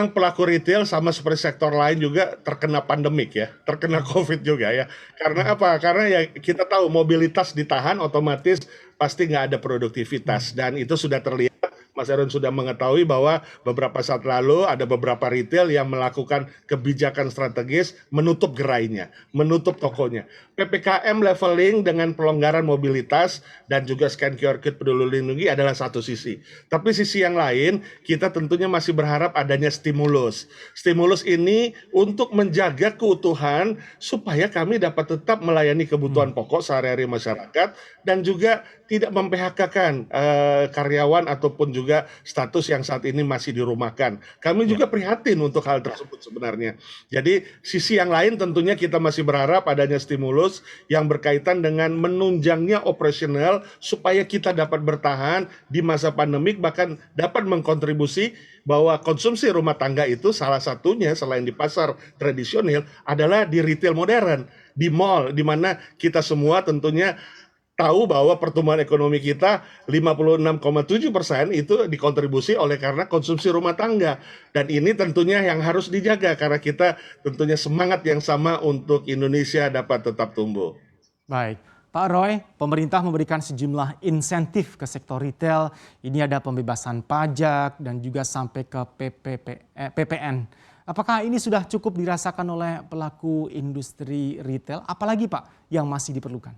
Pelaku retail sama seperti sektor lain juga terkena pandemik ya, terkena COVID juga ya. Karena apa? Karena ya kita tahu mobilitas ditahan, otomatis pasti nggak ada produktivitas, dan itu sudah terlihat. Mas Aaron sudah mengetahui bahwa beberapa saat lalu ada beberapa retail yang melakukan kebijakan strategis menutup gerainya, menutup tokonya. PPKM leveling dengan pelonggaran mobilitas dan juga scan QR Code Peduli Lindungi adalah satu sisi. Tapi sisi yang lain, kita tentunya masih berharap adanya stimulus. Stimulus ini untuk menjaga keutuhan supaya kami dapat tetap melayani kebutuhan pokok sehari-hari masyarakat dan juga tidak mem-PHK-kan karyawan ataupun juga status yang saat ini masih dirumahkan. Kami juga prihatin untuk hal tersebut sebenarnya. Jadi sisi yang lain tentunya kita masih berharap adanya stimulus yang berkaitan dengan menunjangnya operasional supaya kita dapat bertahan di masa pandemik, bahkan dapat mengkontribusi bahwa konsumsi rumah tangga itu salah satunya selain di pasar tradisional adalah di retail modern, di mall, di mana kita semua tentunya tahu bahwa pertumbuhan ekonomi kita 56,7% itu dikontribusi oleh karena konsumsi rumah tangga. Dan ini tentunya yang harus dijaga karena kita tentunya semangat yang sama untuk Indonesia dapat tetap tumbuh. Baik, Pak Roy, pemerintah memberikan sejumlah insentif ke sektor retail. Ini ada pembebasan pajak dan juga sampai ke PPN. Apakah ini sudah cukup dirasakan oleh pelaku industri retail? Apalagi Pak yang masih diperlukan?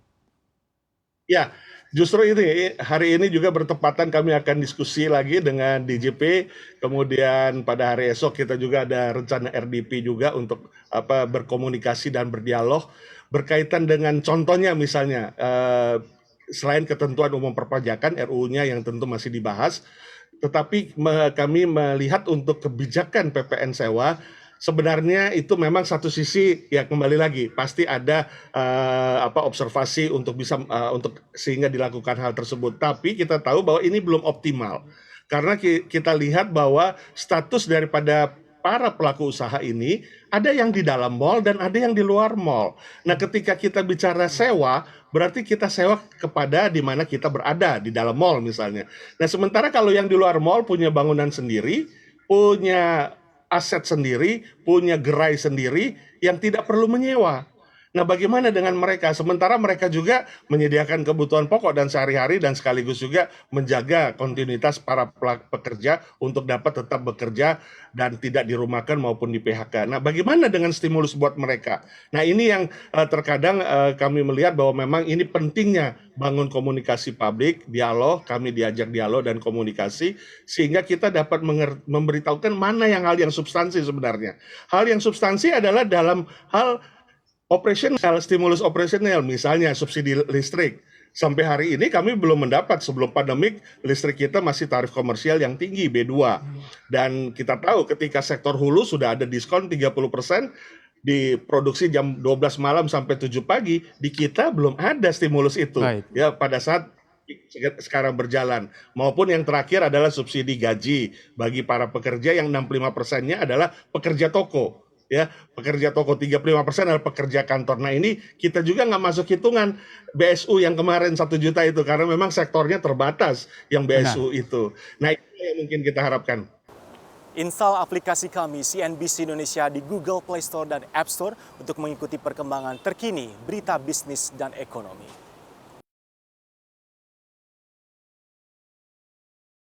Ya, justru ini hari ini juga bertepatan kami akan diskusi lagi dengan DJP. Kemudian pada hari esok kita juga ada rencana RDP juga untuk berkomunikasi dan berdialog berkaitan dengan contohnya misalnya selain ketentuan umum perpajakan RUU-nya yang tentu masih dibahas, tetapi kami melihat untuk kebijakan PPN sewa. Sebenarnya itu memang satu sisi ya kembali lagi pasti ada observasi untuk bisa untuk sehingga dilakukan hal tersebut. Tapi kita tahu bahwa ini belum optimal karena kita lihat bahwa status daripada para pelaku usaha ini ada yang di dalam mall dan ada yang di luar mall. Nah, ketika kita bicara sewa, berarti kita sewa kepada di mana kita berada di dalam mall misalnya. Nah, sementara kalau yang di luar mall punya bangunan sendiri, punya aset sendiri, punya gerai sendiri yang tidak perlu menyewa. Nah, bagaimana dengan mereka? Sementara mereka juga menyediakan kebutuhan pokok dan sehari-hari dan sekaligus juga menjaga kontinuitas para pekerja untuk dapat tetap bekerja dan tidak dirumahkan maupun di PHK. Nah, bagaimana dengan stimulus buat mereka? Nah, ini yang terkadang kami melihat bahwa memang ini pentingnya bangun komunikasi publik, dialog, kami diajak dialog dan komunikasi sehingga kita dapat memberitahukan mana yang hal yang substansi sebenarnya. Hal yang substansi adalah dalam hal operasional, stimulus operasional, misalnya subsidi listrik. Sampai hari ini kami belum mendapat, sebelum pandemik listrik kita masih tarif komersial yang tinggi B2. Dan kita tahu ketika sektor hulu sudah ada diskon 30%, diproduksi jam 12 malam sampai 7 pagi, di kita belum ada stimulus itu. Baik. Ya pada saat sekarang berjalan, maupun yang terakhir adalah subsidi gaji bagi para pekerja yang 65%-nya adalah pekerja toko. Ya, pekerja toko 35% adalah pekerja kantor. Nah, ini kita juga nggak masuk hitungan BSU yang kemarin 1 juta itu karena memang sektornya terbatas yang BSU itu. Nah, itu yang mungkin kita harapkan. Install aplikasi kami CNBC Indonesia di Google Play Store dan App Store untuk mengikuti perkembangan terkini berita bisnis dan ekonomi.